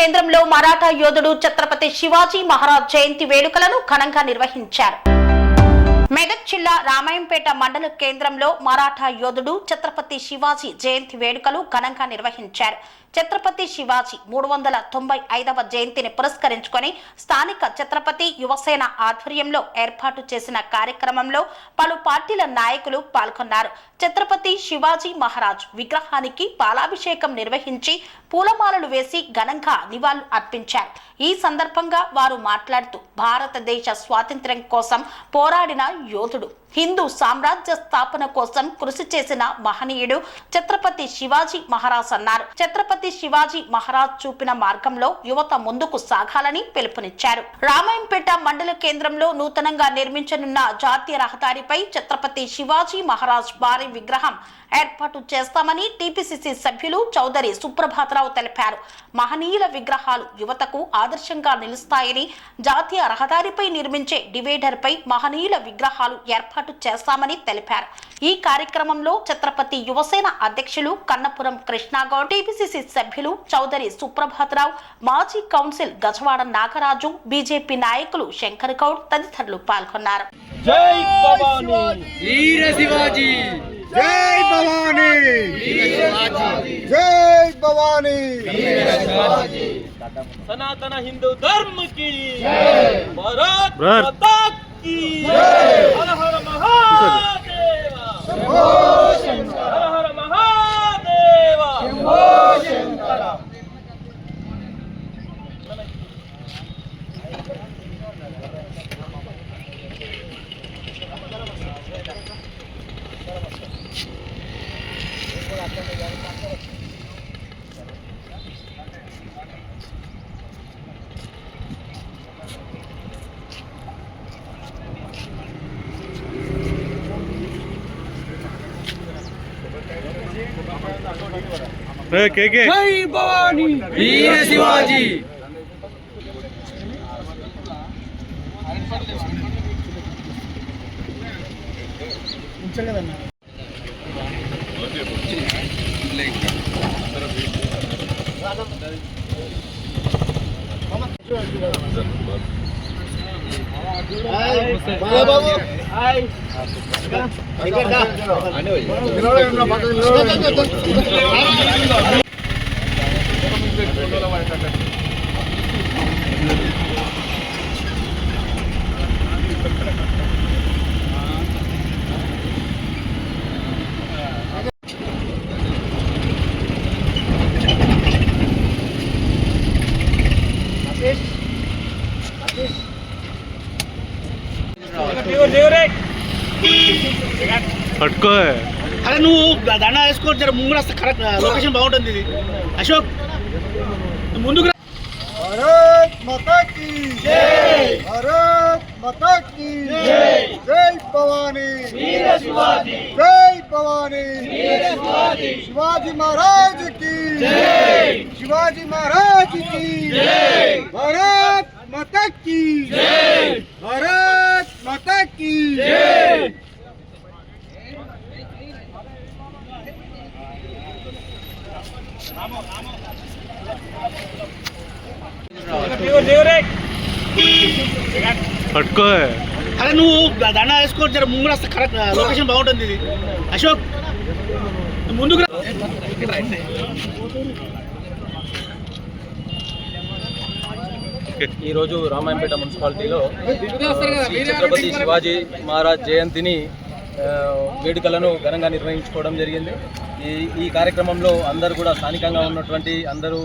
కేంద్రంలో మరాఠా యోధుడు ఛత్రపతి శివాజీ మహారాజ్ జయంతి వేడుకలను ఘనంగా నిర్వహించారు. మెదక్ జిల్లా రామాయంపేట మండల కేంద్రంలో మరాఠా యోధుడు ఛత్రపతి శివాజీ జయంతి వేడుకలు ఘనంగా నిర్వహించారు. ఛత్రపతి శివాజీ 395వ జయంతిని పురస్కరించుకొని స్థానిక ఛత్రపతి యువసేన ఆధ్వర్యంలో ఏర్పాటు చేసిన కార్యక్రమంలో పలు పార్టీల నాయకులు పాల్గొన్నారు. ఛత్రపతి శివాజీ మహారాజ్ విగ్రహానికి పాలాభిషేకం నిర్వహించి పూలమాలలు వేసి ఘనంగా నివాళులు అర్పించారు. ఈ సందర్భంగా వారు మాట్లాడుతూ భారతదేశ స్వాతంత్ర్యం కోసం పోరాడిన యోధుడు, హిందూ సామ్రాజ్య స్థాపన కోసం కృషి చేసిన మహనీయుడు ఛత్రపతి శివాజీ మహారాజ్ అన్నారు. ఛత్రపతి శివాజీ మహారాజ్ చూపిన మార్గంలో యువత ముందుకు సాగాలని పిలుపునిచ్చారు. రామాయంపేట మండల కేంద్రంలో నూతనంగా నిర్మించనున్న జాతీయ రహదారిపై ఛత్రపతి శివాజీ మహారాజ్ భారీ విగ్రహం ఏర్పాటు చేస్తామని టీపీసీసీ సభ్యులు చౌదరి సుప్రభాతరావు తెలిపారు. మహనీయుల విగ్రహాలు యువతకు ఆదర్శంగా నిలుస్తాయని, జాతీయ రహదారిపై నిర్మించే డివైడర్ పై మహనీయుల విగ్రహాలు ఏర్పాటు చేస్తామని తెలిపారు. ఈ కార్యక్రమంలో ఛత్రపతి యువసేన అధ్యక్షులు కన్నపురం కృష్ణాగౌడ్, టీపీసీసీ సభ్యులు చౌదరి సుప్రభాతరావు, మాజీ కౌన్సిల్ గజవాడ నాగరాజు, బీజేపీ నాయకులు శంకర్ గౌడ్ తదితరులు పాల్గొన్నారు. జై భవానీ వీర శివాజీ, జై భవానీ జై భవానీ సనాతన హిందూ ధర్మ की भारत माता की हर हर महादेव शंभो शंकर हर हर महादेव शंभो शंकर. జై భవానీ వీర శివాజీ. పట్టుకో. అరే నువ్వు దండ వేసుకో, జర ముందు వస్తే కరెక్ట్ లొకేషన్ బాగుంటుంది. ఇది అశోక్ ముందుకు. भारत माता की जय, भारत माता की जय, जय भवानी वीर शिवाजी, जय भवानी वीर शिवाजी, शिवाजी महाराज की जय, शिवाजी महाराज की जय, भारत माता की जय, भारत माता की जय. పట్టుకో. అరే నువ్వు దండ వేసుకో, జర ముందు వస్తే కరెక్ట్ లొకేషన్ బాగుంటుంది. ఇది అశోక్ ముందుకు. ఈరోజు రామాయంపేట మున్సిపాలిటీలో ఛత్రపతి శివాజీ మహారాజ్ జయంతిని వేడుకలను ఘనంగా నిర్వహించుకోవడం జరిగింది. ఈ కార్యక్రమంలో అందరూ కూడా స్థానికంగా ఉన్నటువంటి అందరూ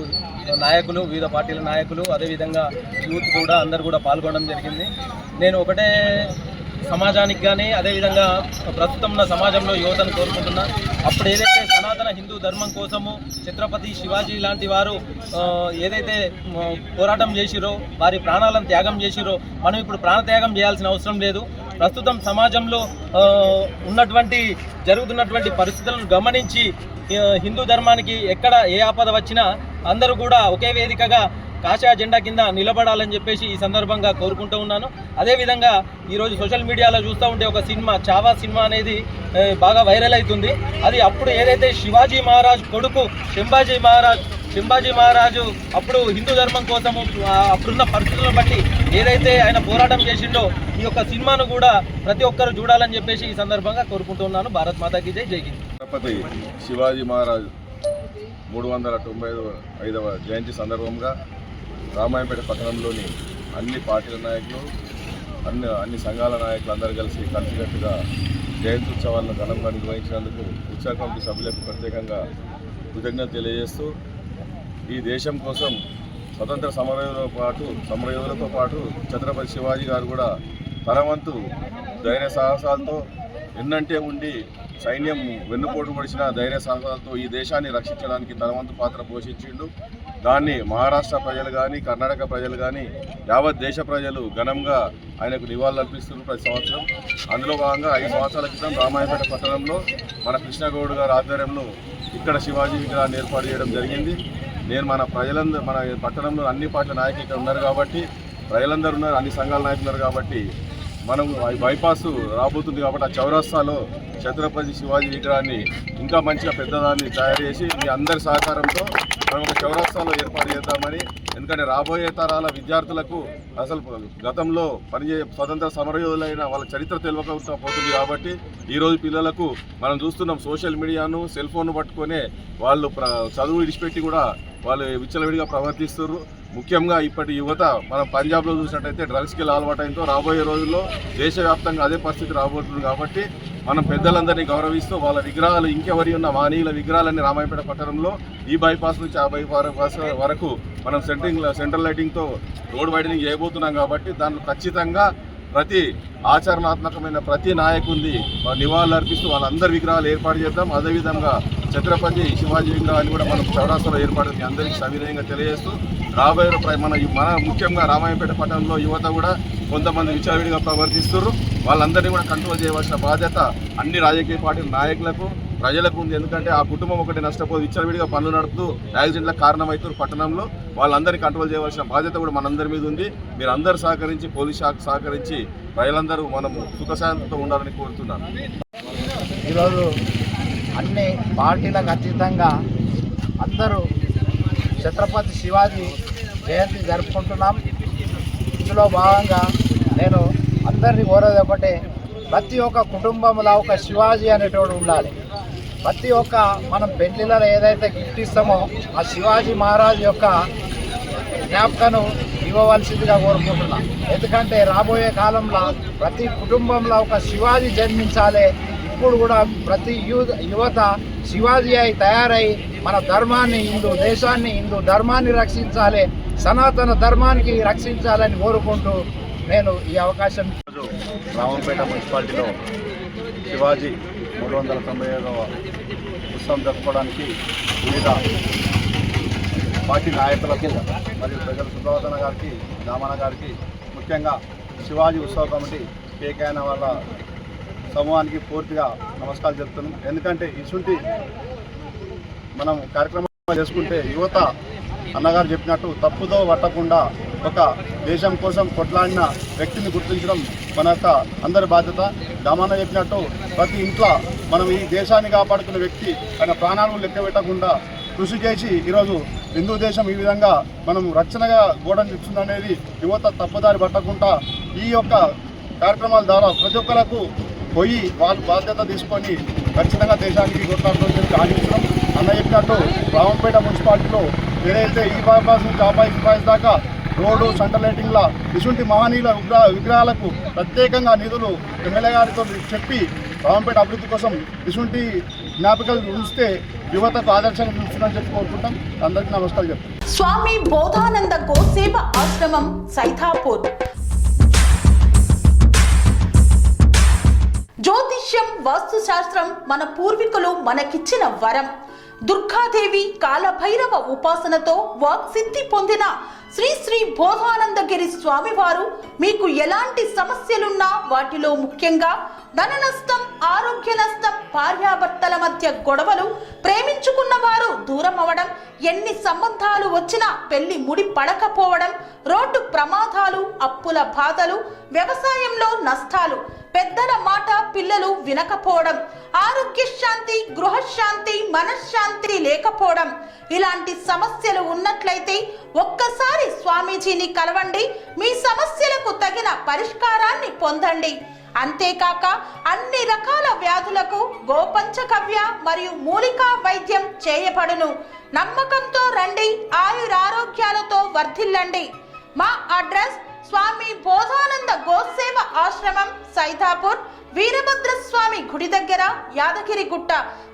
నాయకులు, వివిధ పార్టీల నాయకులు, అదేవిధంగా యూత్ కూడా అందరూ కూడా పాల్గొనడం జరిగింది. నేను ఒకటే సమాజానికి కానీ అదేవిధంగా ప్రస్తుతం ఉన్న సమాజంలో యువతను కోరుకుంటున్నా. అప్పుడు ఏదైతే సనాతన హిందూ ధర్మం కోసము ఛత్రపతి శివాజీ లాంటి వారు ఏదైతే పోరాటం చేసిరో, వారి ప్రాణాలను త్యాగం చేసిరో, మనం ఇప్పుడు ప్రాణత్యాగం చేయాల్సిన అవసరం లేదు. ప్రస్తుతం సమాజంలో ఉన్నటువంటి జరుగుతున్నటువంటి పరిస్థితులను గమనించి హిందూ ధర్మానికి ఎక్కడ ఏ ఆపద వచ్చినా అందరూ కూడా ఒకే వేదికగా కాషాయ జెండా కింద నిలబడాలని చెప్పేసి ఈ సందర్భంగా కోరుకుంటూ ఉన్నాను. అదేవిధంగా ఈరోజు సోషల్ మీడియాలో చూస్తూ ఉంటే ఒక సినిమా చావా సినిమా అనేది బాగా వైరల్ అవుతుంది. అది అప్పుడు ఏదైతే శివాజీ మహారాజ్ కొడుకు సంభాజీ మహారాజ్ శంభాజీ మహారాజు అప్పుడు హిందూ ధర్మం కోసము అప్పుడున్న పరిస్థితులను బట్టి ఏదైతే ఆయన పోరాటం చేసిండో ఈ యొక్క సినిమాను కూడా ప్రతి ఒక్కరు చూడాలని చెప్పేసి ఈ సందర్భంగా కోరుకుంటున్నాను. భారత్ మాతాకి జై, జై హింద్. ఛత్రపతి శివాజీ మహారాజ్ 395వ జయంతి సందర్భంగా రామాయంపేట పట్టణంలోని అన్ని పార్టీల నాయకులు అన్ని సంఘాల నాయకులు అందరూ కలిసికట్టుగా జయంతి ఉత్సవాలను ఘనంగా నిర్వహించినందుకు ఉత్సవ కమిటీ సభ్యులకు ప్రత్యేకంగా కృతజ్ఞత తెలియజేస్తూ ఈ దేశం కోసం స్వతంత్ర సమరయోధులతో పాటు ఛత్రపతి శివాజీ గారు కూడా తన వంతు ధైర్య సాహసాలతో ఎన్నంటే ఉండి సైన్యం వెన్నుపోటు పొడిచిన ధైర్య సాహసాలతో ఈ దేశాన్ని రక్షించడానికి తన వంతు పాత్ర పోషించిండు. దాన్ని మహారాష్ట్ర ప్రజలు కానీ కర్ణాటక ప్రజలు కానీ యావత్ దేశ ప్రజలు ఘనంగా ఆయనకు నివాళులర్పిస్తున్నారు ప్రతి సంవత్సరం. అందులో భాగంగా 5 సంవత్సరాల క్రితం రామాయంపేట పట్టణంలో మన కృష్ణగౌడ్ గారి ఆధ్వర్యంలో ఇక్కడ శివాజీ విగ్రహాన్ని ఏర్పాటు చేయడం జరిగింది. నేను మన పట్టణంలో అన్ని పార్టీల నాయకులు ఇక్కడ ఉన్నారు కాబట్టి, ప్రజలందరూ ఉన్నారు, అన్ని సంఘాల నాయకులు ఉన్నారు కాబట్టి మనం బైపాస్ రాబోతుంది కాబట్టి ఆ చౌరస్తాలో ఛత్రపతి శివాజీ విగ్రహాన్ని ఇంకా మంచిగా పెద్దదాన్ని తయారు చేసి మీ అందరి సహకారంతో మనం ఒక చౌరస్తాలో ఏర్పాటు చేద్దామని. ఎందుకంటే రాబోయే తరాల విద్యార్థులకు అసలు గతంలో స్వతంత్ర సమరయోధులైన వాళ్ళ చరిత్ర తెలియకపోతే పోతుంది కాబట్టి ఈరోజు పిల్లలకు మనం చూస్తున్నాం సోషల్ మీడియాను సెల్ ఫోన్ను పట్టుకొనే వాళ్ళు చదువు విడిచిపెట్టి కూడా వాళ్ళు విచ్చలవిడిగా ప్రవర్తిస్తున్నారు. ముఖ్యంగా ఇప్పటి యువత మనం పంజాబ్లో చూసినట్టయితే డ్రగ్స్కి అలవాటైందో రాబోయే రోజుల్లో దేశవ్యాప్తంగా అదే పరిస్థితి రాబోతుంది కాబట్టి మనం పెద్దలందరినీ గౌరవిస్తూ వాళ్ళ విగ్రహాలు ఇంకెవరి ఉన్న మానీయుల విగ్రహాలన్నీ రామాయంపేట పట్టణంలో ఈ బైపాస్ నుంచి ఆ బైపాస్ వరకు మనం సెంట్రల్ లైటింగ్తో రోడ్ వైడనింగ్ చేయబోతున్నాం కాబట్టి దాంట్లో ఖచ్చితంగా ప్రతి ఆచరణాత్మకమైన ప్రతి నాయకుడిని నివాళులు అర్పిస్తూ వాళ్ళందరి విగ్రహాలు ఏర్పాటు చేద్దాం. అదేవిధంగా ఛత్రపతి శివాజీ విగ్రహాన్ని కూడా మనం చౌరాస్తాలో ఏర్పాటు అందరికీ సవినయంగా తెలియజేస్తూ రాబోయే మన ముఖ్యంగా రామాయంపేట పట్టణంలో యువత కూడా కొంతమంది విచ్చలవిడిగా ప్రవర్తిస్తున్నారు. వాళ్ళందరినీ కూడా కంట్రోల్ చేయవలసిన బాధ్యత అన్ని రాజకీయ పార్టీల నాయకులకు ప్రజలకు ఉంది. ఎందుకంటే ఆ కుటుంబం ఒకటి నష్టపోదు, విచ్చలవిడిగా పనులు నడుపుతూ యాక్సిడెంట్లకు కారణమవుతారు పట్టణంలో. వాళ్ళందరినీ కంట్రోల్ చేయవలసిన బాధ్యత కూడా మనందరి మీద ఉంది. మీరు అందరూ సహకరించి, పోలీస్ శాఖ సహకరించి ప్రజలందరూ మనము సుఖశాంతితో ఉండాలని కోరుతున్నాను. ఈరోజు అన్ని పార్టీలకు అతీతంగా అందరూ ఛత్రపతి శివాజీ జయంతి జరుపుకుంటున్నాం. ఇందులో భాగంగా నేను అందరినీ కోరేది ఒకటే, ప్రతి ఒక్క కుటుంబంలో ఒక శివాజీ అనేటోడు ఉండాలి. ప్రతి ఒక్క మనం పెళ్లిళ్ళలో ఏదైతే గిఫ్ట్ ఇస్తామో ఆ శివాజీ మహారాజ్ యొక్క జ్ఞాపకను ఇవ్వవలసిందిగా కోరుకుంటున్నాం. ఎందుకంటే రాబోయే కాలంలో ప్రతి కుటుంబంలో ఒక శివాజీ జన్మించాలి. ఇప్పుడు కూడా ప్రతి యువత శివాజీ అయి తయారై మన ధర్మాన్ని, హిందూ దేశాన్ని, హిందూ ధర్మాన్ని రక్షించాలి, సనాతన ధర్మానికి రక్షించాలని కోరుకుంటూ నేను ఈ అవకాశం. రామంపేట మున్సిపాలిటీలో శివాజీ 395వ ఉత్సవం జరుపుకోవడానికి వివిధ పార్టీ నాయకులకు మరియు ప్రజల సుబ్రహ్మణ్య గారికి, దామన్న గారికి, ముఖ్యంగా శివాజీ ఉత్సవ కమిటీ కేకైన వాళ్ళ సమూహానికి పూర్తిగా నమస్కారాలు చెప్తున్నాం. ఎందుకంటే ఇసుంటి మనం కార్యక్రమం చేసుకుంటే యువత అన్నగారు చెప్పినట్టు తప్పుదో పట్టకుండా ఒక దేశం కోసం కొట్లాడిన వ్యక్తిని గుర్తించడం మన యొక్క అందరి బాధ్యత. దామన్న చెప్పినట్టు ప్రతి ఇంట్లో మనం ఈ దేశాన్ని కాపాడుకున్న వ్యక్తి ఆయన ప్రాణాలను లెక్క పెట్టకుండా కృషి చేసి ఈరోజు హిందూ దేశం ఈ విధంగా మనం రక్షణగా గోడను నిలుస్తుందనేది యువత తప్పుదారి పట్టకుండా ఈ యొక్క కార్యక్రమాల ద్వారా ప్రతి ఒక్కరికి పోయి వాళ్ళు బాధ్యత తీసుకొని ఖచ్చితంగా దేశానికి కొట్లాడుతుందని చెప్పి ఆశిస్తున్నాం. అన్న చెప్పినట్టు రామంపేట మున్సిపాలిటీలో ఏదైతే ఈ బైపాస్ నుంచి ఆ బైపాస్ దాకా రోడ్డు సెంట్రల్ లైటింగ్ల ఇటువంటి మహనీయుల విగ్రహాలకు ప్రత్యేకంగా నిధులు ఎమ్మెల్యే గారితో చెప్పి రామంపేట అభివృద్ధి కోసం ఇటువంటి జ్ఞాపకాలు ఉంచితే యువతకు ఆదర్శంగా నిలుస్తుందని చెప్పి కోరుకుంటాం. అందరికీ నమస్కారం చెప్తాం. స్వామి బోధానంద గోసేవ ఆశ్రమం సైథాపూర్. జ్యోతిష్యం, వాస్తుశాస్త్రం మన పూర్వీకులు మనకిచ్చిన వరం. దుర్గాదేవి, కాలభైరవ ఉపాసనతో వాక్సిద్ధి పొందిన శ్రీ శ్రీ బోధానందగిరి స్వామివారు మీకు ఎలాంటి సమస్యలున్నా, వాటిలో ముఖ్యంగా ధన నష్టం, ఆరోగ్య నష్టం, భార్యాభర్తల మధ్య గొడవలు, ప్రేమించుకున్న వారు దూరం అవడం, ఎన్ని సంబంధాలు వచ్చినా పెళ్లి ముడి పడకపోవడం, రోడ్డు ప్రమాదాలు, అప్పుల బాధలు, వ్యవసాయంలో నష్టాలు, పెద్దల మాట పిల్లలు వినకపోవడం, ఆరోగ్య శాంతి, గృహశాంతి, మనశ్శాంతి లేకపోవడం, ఇలాంటి సమస్యలు ఉన్నట్లయితే ఒక్కసారి స్వామీజీని కలవండి. మీ సమస్యలకు తగిన పరిష్కారాన్ని పొందండి. అంతేకాక అన్ని రకాల వ్యాధులకు గోపంచకవ్య మరియు మూలికా వైద్యం చేయబడును. నమ్మకంతో రండి, ఆయురారోగ్యాలతో వర్ధిల్లండి. మా అడ్రస్ స్వామి బోధానంద గోసేవ ఆశ్రమం, సైదాపూర్, వీరభద్రస్వామి గుడి దగ్గర, యాదగిరిగుట్ట.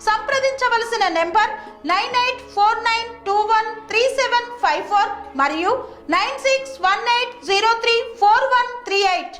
సంప్రదించవలసిన నెంబర్ 9849213754 మరియు 9618034138.